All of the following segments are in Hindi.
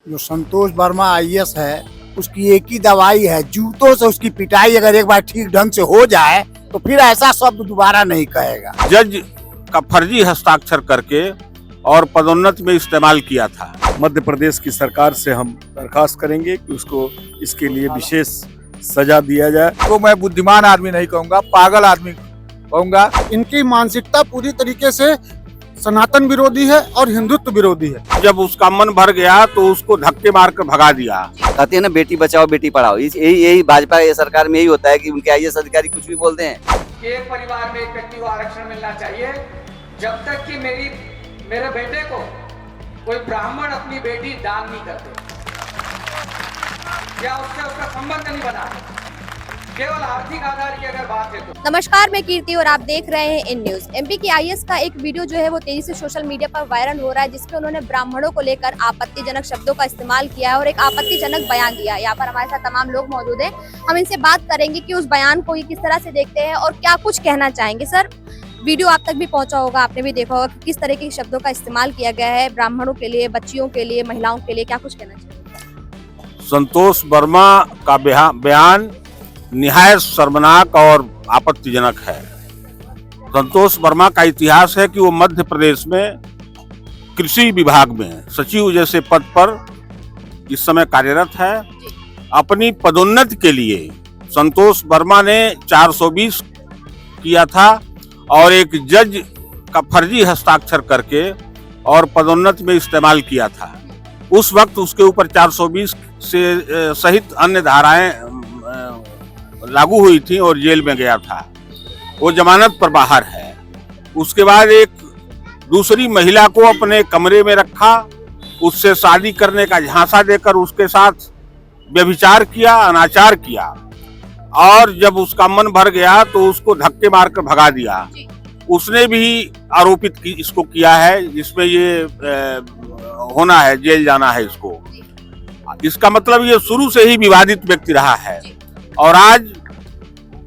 जो संतोष वर्मा आईएएस है, उसकी एक ही दवाई है, जूतों से उसकी पिटाई अगर एक बार ठीक ढंग से हो जाए तो फिर ऐसा शब्द दोबारा नहीं कहेगा। जज का फर्जी हस्ताक्षर करके और पदोन्नति में इस्तेमाल किया था। मध्य प्रदेश की सरकार से हम दरखास्त करेंगे कि उसको इसके लिए विशेष सजा दिया जाए। तो मैं बुद्धिमान आदमी नहीं कहूँगा, पागल आदमी कहूँगा। इनकी मानसिकता पूरी तरीके से सनातन विरोधी है और हिंदुत्व विरोधी है। जब उसका मन भर गया तो उसको धक्के मारकर भगा दिया। कहते हैं ना, बेटी बचाओ बेटी पढ़ाओ। यही भाजपा ये सरकार में यही होता है कि उनके आईएएस अधिकारी कुछ भी बोलते हैं। एक परिवार में एक व्यक्ति को आरक्षण मिलना चाहिए, जब तक कि मेरे बेटे को कोई ब्राह्मण अपनी बेटी दान नहीं करते या उसका संबंध नहीं बना, केवल आर्थिक आधार की अगर बात है तो। नमस्कार, मैं कीर्ति और आप देख रहे हैं इन न्यूज। एमपी की आईएएस का एक वीडियो जो है वो तेजी से सोशल मीडिया पर वायरल हो रहा है, जिसमें उन्होंने ब्राह्मणों को लेकर आपत्तिजनक शब्दों का इस्तेमाल किया है और एक आपत्तिजनक बयान दिया है। यहाँ पर हमारे साथ तमाम लोग मौजूद हैं, हम इनसे बात करेंगे कि उस बयान को ये किस तरह से देखते हैं और क्या कुछ कहना चाहेंगे। सर, वीडियो आप तक भी पहुंचा होगा, आपने भी देखा होगा कि किस तरह के शब्दों का इस्तेमाल किया गया है ब्राह्मणों के लिए, बच्चियों के लिए, महिलाओं के लिए, क्या कुछ कहना चाहिए? संतोष वर्मा का बयान निहायत शर्मनाक और आपत्तिजनक है। संतोष वर्मा का इतिहास है कि वो मध्य प्रदेश में कृषि विभाग में सचिव जैसे पद पर इस समय कार्यरत है। अपनी पदोन्नति के लिए संतोष वर्मा ने 420 किया था और एक जज का फर्जी हस्ताक्षर करके और पदोन्नति में इस्तेमाल किया था। उस वक्त उसके ऊपर 420 से सहित अन्य धाराएं लागू हुई थी और जेल में गया था। वो जमानत पर बाहर है। उसके बाद एक दूसरी महिला को अपने कमरे में रखा, उससे शादी करने का झांसा देकर उसके साथ व्यभिचार किया, अनाचार किया और जब उसका मन भर गया तो उसको धक्के मारकर भगा दिया। उसने भी आरोपित इसको किया है, जिसमें ये होना है, जेल जाना है इसको। इसका मतलब ये शुरू से ही विवादित व्यक्ति रहा है और आज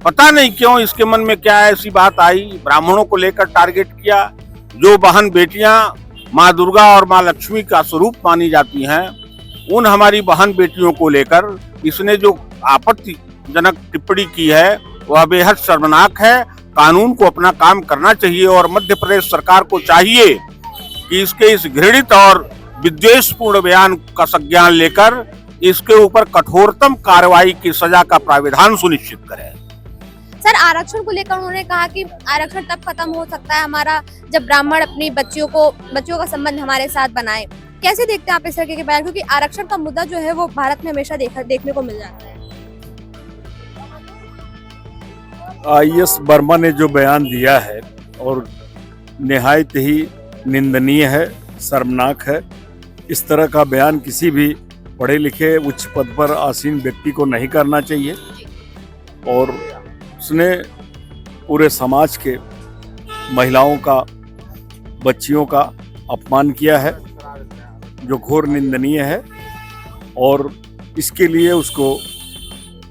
पता नहीं क्यों इसके मन में क्या ऐसी बात आई, ब्राह्मणों को लेकर टारगेट किया। जो बहन बेटियां माँ दुर्गा और माँ लक्ष्मी का स्वरूप मानी जाती हैं, उन हमारी बहन बेटियों को लेकर इसने जो आपत्तिजनक टिप्पणी की है वह बेहद शर्मनाक है। कानून को अपना काम करना चाहिए और मध्य प्रदेश सरकार को चाहिए कि इसके इस घृणित और विद्वेषपूर्ण बयान का संज्ञान लेकर इसके ऊपर कठोरतम कार्रवाई की सजा का प्राविधान सुनिश्चित करें। सर, आरक्षण को लेकर उन्होंने कहा कि आरक्षण तब खत्म हो सकता है हमारा जब ब्राह्मण अपनी बच्चियों का संबंध हमारे साथ बनाए। कैसे देखते हैं आप इस तरह के बयान, क्योंकि आरक्षण का मुद्दा जो है वो भारत में हमेशा देखने को मिल जाता है। आईएएस वर्मा ने जो बयान दिया है और निहायत ही निंदनीय है, शर्मनाक है। इस तरह का बयान किसी भी पढ़े लिखे उच्च पद पर आसीन व्यक्ति को नहीं करना चाहिए और उसने पूरे समाज के महिलाओं का, बच्चियों का अपमान किया है, जो घोर निंदनीय है और इसके लिए उसको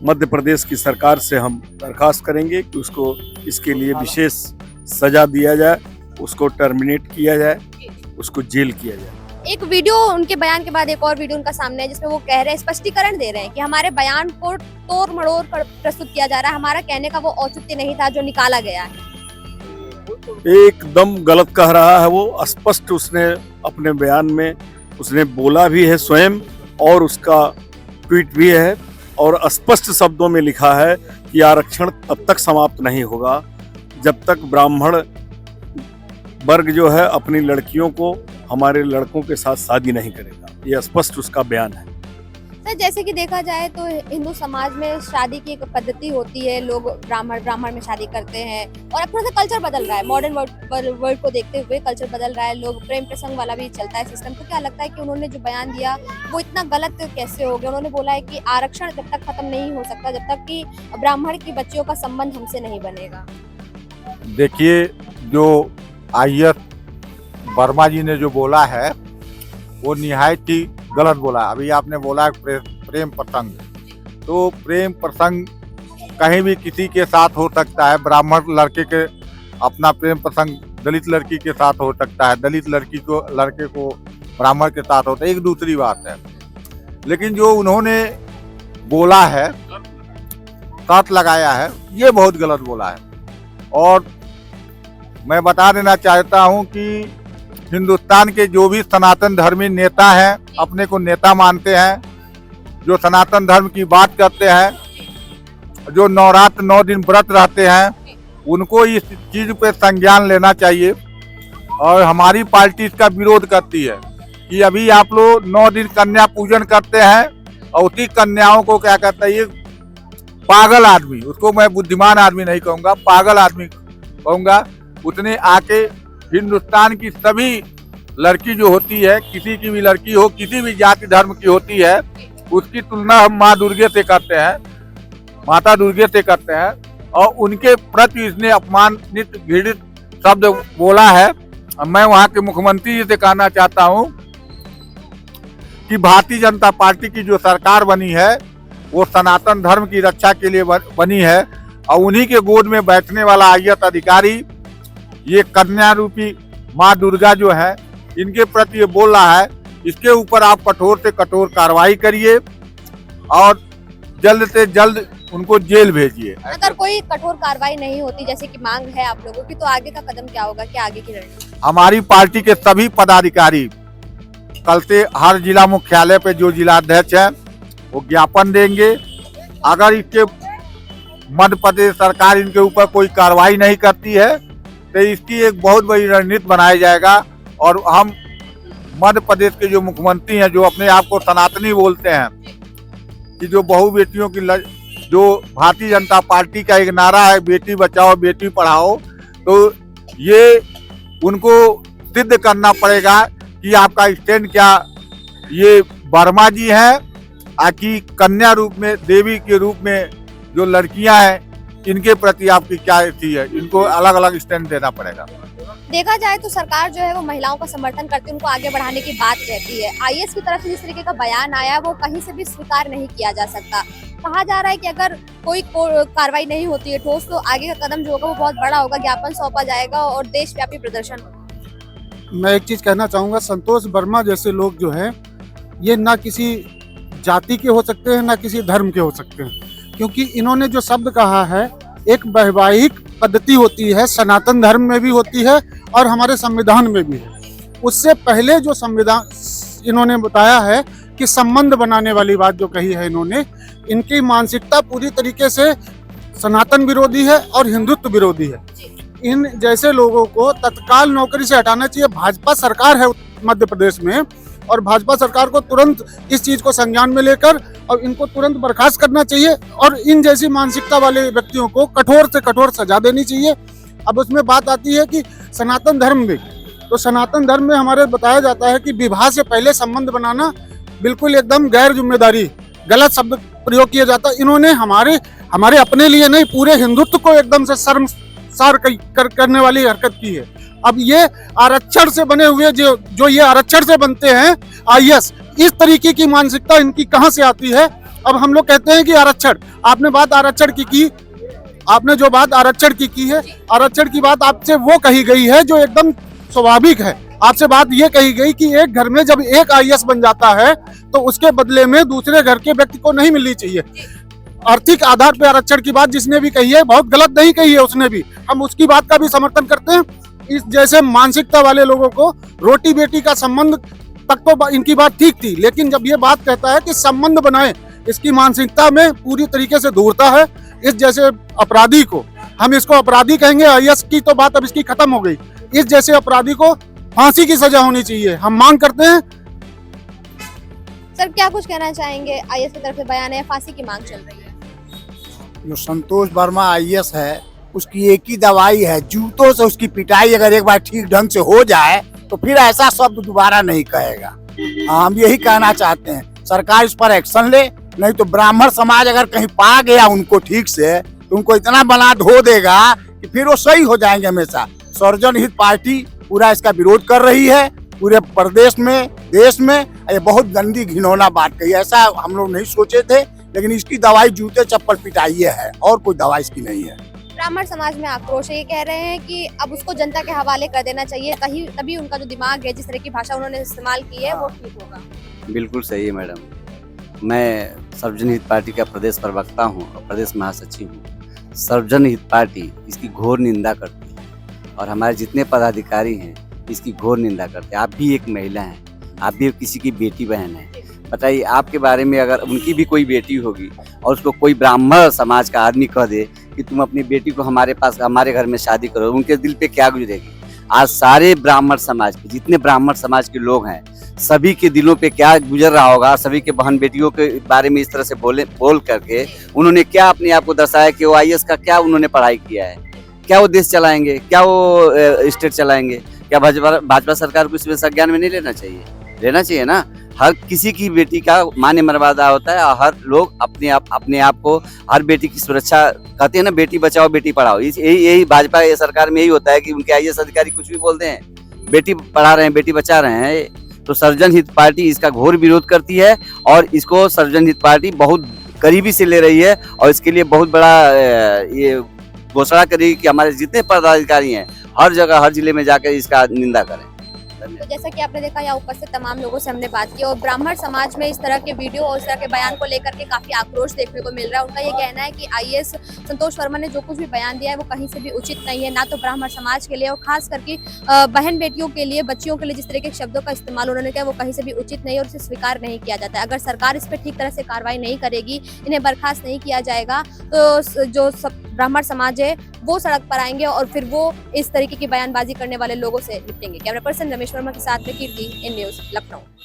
मध्य प्रदेश की सरकार से हम दरखास्त करेंगे कि उसको इसके लिए विशेष सजा दिया जाए, उसको टर्मिनेट किया जाए, उसको जेल किया जाए। एक वीडियो उनके बयान के बाद एक और वीडियो उनका सामने है, जिसमें वो कह रहे हैं, स्पष्टीकरण दे रहे हैं कि हमारे बयान को तोड़ मड़ोड़ कर प्रस्तुत किया जा रहा है, हमारा कहने का वो औचित्य नहीं था जो निकाला गया है। एकदम गलत कह रहा है वो। स्पष्ट उसने अपने बयान में उसने बोला भी है स्वयं और उसका ट्वीट भी है और स्पष्ट शब्दों में लिखा है कि आरक्षण तब तक समाप्त नहीं होगा जब तक ब्राह्मण वर्ग जो है अपनी लड़कियों को हमारे लड़कों के साथ शादी नहीं करेगा। ये स्पष्ट उसका बयान है। सर, जैसे कि देखा जाए तो हिंदू समाज में शादी की एक पद्धति होती है, लोग ब्राह्मण में शादी करते हैं और अब थोड़ा सा कल्चर बदल रहा है, मॉडर्न वर्ल्ड को देखते हुए कल्चर बदल रहा है, लोग प्रेम प्रसंग वाला भी चलता है सिस्टम। तो क्या लगता है कि उन्होंने जो बयान दिया वो इतना गलत कैसे हो गया? उन्होंने बोला है कि आरक्षण जब तक खत्म नहीं हो सकता जब तक कि ब्राह्मण की बच्चियों का संबंध हमसे नहीं बनेगा। देखिए, जो आईएएस वर्मा जी ने जो बोला है वो निहायत ही गलत बोला। अभी आपने बोला प्रेम प्रसंग, तो प्रेम प्रसंग कहीं भी किसी के साथ हो सकता है। ब्राह्मण लड़के के अपना प्रेम प्रसंग दलित लड़की के साथ हो सकता है, दलित लड़के को ब्राह्मण के साथ होता है, एक दूसरी बात है। लेकिन जो उन्होंने बोला है, कट लगाया है, ये बहुत गलत बोला है। और मैं बता देना चाहता हूं कि हिंदुस्तान के जो भी सनातन धर्मी नेता हैं, अपने को नेता मानते हैं, जो सनातन धर्म की बात करते हैं, जो नवरात्र 9 दिन व्रत रहते हैं, उनको इस चीज पे संज्ञान लेना चाहिए। और हमारी पार्टी इसका विरोध करती है कि अभी आप लोग 9 दिन कन्या पूजन करते हैं और उसी कन्याओं को क्या कहते हैं, ये पागल आदमी, उसको मैं बुद्धिमान आदमी नहीं कहूँगा, पागल आदमी कहूँगा, उसने आके हिंदुस्तान की सभी लड़की जो होती है, किसी की भी लड़की हो, किसी भी जाति धर्म की होती है, उसकी तुलना हम माँ दुर्गे से करते हैं, माता दुर्गे से करते हैं। और उनके प्रति इसने अपमानित घृणित शब्द बोला है। मैं वहाँ के मुख्यमंत्री जी से कहना चाहता हूँ कि भारतीय जनता पार्टी की जो सरकार बनी है वो सनातन धर्म की रक्षा के लिए बनी है, और उन्हीं के गोद में बैठने वाला IAS अधिकारी ये कन्या रूपी माँ दुर्गा जो है, इनके प्रति ये बोल रहा है, इसके ऊपर आप कठोर से कठोर कार्रवाई करिए और जल्द से जल्द उनको जेल भेजिए। अगर कोई कठोर कार्रवाई नहीं होती जैसे कि मांग है आप लोगों की, तो आगे का कदम क्या होगा, क्या आगे की रणनीति? हमारी पार्टी के सभी पदाधिकारी कल से हर जिला मुख्यालय पे जो जिलाध्यक्ष है वो ज्ञापन देंगे। अगर इसके मध्य प्रदेश सरकार इनके ऊपर कोई कार्रवाई नहीं करती है तो इसकी एक बहुत बड़ी रणनीति बनाया जाएगा। और हम मध्य प्रदेश के जो मुख्यमंत्री हैं, जो अपने आप को सनातनी बोलते हैं, कि जो बहु बेटियों की जो भारतीय जनता पार्टी का एक नारा है, बेटी बचाओ बेटी पढ़ाओ, तो ये उनको सिद्ध करना पड़ेगा कि आपका स्टैंड क्या ये वर्मा जी हैं, कि कन्या रूप में, देवी के रूप में जो लड़कियां हैं, इनके प्रति आपकी क्या स्थिति है, इनको अलग अलग स्टैंड देना पड़ेगा। देखा जाए तो सरकार जो है वो महिलाओं का समर्थन करती है, उनको आगे बढ़ाने की बात कहती है। IAS की तरफ से जिस तरीके का बयान आया वो कहीं से भी स्वीकार नहीं किया जा सकता। कहा जा रहा है कि अगर कोई कार्रवाई नहीं होती है ठोस, तो आगे का कदम जो होगा वो बहुत बड़ा होगा, ज्ञापन सौंपा जाएगा और देशव्यापी प्रदर्शन होगा। मैं एक चीज कहना चाहूंगा, संतोष वर्मा जैसे लोग जो हैं ये ना किसी जाति के हो सकते हैं ना किसी धर्म के हो सकते हैं, क्योंकि इन्होंने जो शब्द कहा है एक वैवाहिक पद्धति होती है, सनातन धर्म में भी होती है और हमारे संविधान में भी है। उससे पहले जो संविधान इन्होंने बताया है कि संबंध बनाने वाली बात जो कही है इन्होंने, इनकी मानसिकता पूरी तरीके से सनातन विरोधी है और हिंदुत्व विरोधी है। इन जैसे लोगों को तत्काल नौकरी से हटाना चाहिए। भाजपा सरकार है मध्य प्रदेश में और भाजपा सरकार को तुरंत इस चीज को संज्ञान में लेकर और इनको तुरंत बर्खास्त करना चाहिए और इन जैसी मानसिकता वाले व्यक्तियों को कठोर से कठोर सजा देनी चाहिए। अब उसमें बात आती है कि सनातन धर्म में, तो सनातन धर्म में हमारे बताया जाता है कि विवाह से पहले संबंध बनाना बिल्कुल एकदम गैर जिम्मेदारी, गलत शब्द प्रयोग किया जाता है। इन्होंने हमारे अपने लिए नहीं, पूरे हिंदुत्व को एकदम से शर्मसार करने वाली हरकत की है। अब ये आरक्षण से बने हुए जो ये आरक्षण से बनते हैं IAS, इस तरीके की मानसिकता इनकी कहां से आती है? अब हम लोग कहते हैं कि आरक्षण, आपने बात आरक्षण की आपने जो बात आरक्षण की है, आरक्षण की बात आपसे वो कही गई है जो एकदम स्वाभाविक है। आपसे बात ये कही गई कि एक घर में जब एक IAS बन जाता है तो उसके बदले में दूसरे घर के व्यक्ति को नहीं मिलनी चाहिए। आर्थिक आधार पर आरक्षण की बात जिसने भी कही है बहुत गलत नहीं कही है उसने भी, हम उसकी बात का भी समर्थन करते हैं। इस जैसे मानसिकता वाले लोगों को रोटी बेटी का संबंध तक तो इनकी बात ठीक थी, लेकिन जब ये बात कहता है कि संबंध बनाए, इसकी मानसिकता में पूरी तरीके से दूरता है। इस जैसे अपराधी को, हम इसको अपराधी कहेंगे, IAS की तो बात अब इसकी खत्म हो गई। इस जैसे अपराधी को फांसी की सजा होनी चाहिए, हम मांग करते हैं। सर क्या कुछ कहना चाहेंगे? IAS की तरफ से बयान है, फांसी की मांग चल रही है। जो संतोष वर्मा IAS है उसकी एक ही दवाई है, जूतों से उसकी पिटाई अगर एक बार ठीक ढंग से हो जाए तो फिर ऐसा शब्द दोबारा नहीं कहेगा। हम यही कहना चाहते हैं, सरकार इस पर एक्शन ले, नहीं तो ब्राह्मण समाज अगर कहीं पा गया उनको ठीक से तो उनको इतना बना धो देगा कि फिर वो सही हो जाएंगे हमेशा। सर्वजन हित पार्टी पूरा इसका विरोध कर रही है पूरे प्रदेश में, देश में। ये बहुत गंदी घिनौना बात कही, ऐसा हम लोग नहीं सोचे थे, लेकिन इसकी दवाई जूते चप्पल पिटाई है और कोई दवाई इसकी नहीं है। ब्राह्मण समाज में आक्रोश है, ये कह रहे हैं कि अब उसको जनता के हवाले कर देना चाहिए, तभी उनका जो दिमाग है, जिस तरह की भाषा उन्होंने इस्तेमाल की है वो ठीक होगा। बिल्कुल सही है मैडम। मैं सर्वजन हित पार्टी का प्रदेश प्रवक्ता हूँ और प्रदेश महासचिव हूँ। सर्वजन हित पार्टी इसकी घोर निंदा करती है और हमारे जितने पदाधिकारी हैं इसकी घोर निंदा करते हैं। आप भी एक महिला हैं, आप भी किसी की बेटी बहन हैं, बताइए आपके बारे में अगर उनकी भी कोई बेटी होगी और उसको कोई ब्राह्मण समाज का आदमी कह दे कि तुम अपनी बेटी को हमारे पास हमारे घर में शादी करो, उनके दिल पे क्या गुजरेगी। आज सारे ब्राह्मण समाज के जितने ब्राह्मण समाज के लोग हैं सभी के दिलों पे क्या गुजर रहा होगा। सभी के बहन बेटियों के बारे में इस तरह से बोल करके उन्होंने क्या अपने आप को दर्शाया कि वो IAS का क्या उन्होंने पढ़ाई किया है, क्या वो देश चलाएंगे, क्या वो स्टेट चलाएंगे। क्या भाजपा सरकार को इसमें संज्ञान में नहीं लेना चाहिए ना। हर किसी की बेटी का मान्य मर्यादा होता है और हर लोग अपने आप को हर बेटी की सुरक्षा कहते हैं ना, बेटी बचाओ बेटी पढ़ाओ। यही भाजपा सरकार में यही होता है कि उनके IAS अधिकारी कुछ भी बोलते हैं, बेटी पढ़ा रहे हैं बेटी बचा रहे हैं। तो सर्वजन हित पार्टी इसका घोर विरोध करती है और इसको सर्वजन हित पार्टी बहुत करीबी से ले रही है और इसके लिए बहुत बड़ा ये घोषणा करेगी कि हमारे जितने पदाधिकारी हैं हर जगह हर जिले में जाकर इसका निंदा करें। तो जैसा कि आपने देखा यहाँ उपस्थित तमाम लोगों से हमने बात की और ब्राह्मण समाज में इस तरह के वीडियो और इस तरह के बयान को लेकर के काफी आक्रोश देखने को मिल रहा है। उनका ये कहना है कि IAS संतोष वर्मा ने जो कुछ भी बयान दिया है वो कहीं से भी उचित नहीं है, ना तो ब्राह्मण समाज के लिए और खास करके बहन बेटियों के लिए, बच्चियों के लिए जिस तरह के शब्दों का इस्तेमाल उन्होंने किया वो कहीं से भी उचित नहीं है और इसे स्वीकार नहीं किया जाता है। अगर सरकार इस पर ठीक तरह से कार्रवाई नहीं करेगी, इन्हें बर्खास्त नहीं किया जाएगा तो जो ब्राह्मण समाज है वो सड़क पर आएंगे और फिर वो इस तरीके की बयानबाजी करने वाले लोगों से निपटेंगे। कैमरा पर्सन रमेश वर्मा के साथ में कीर्ति, इन न्यूज़, लखनऊ।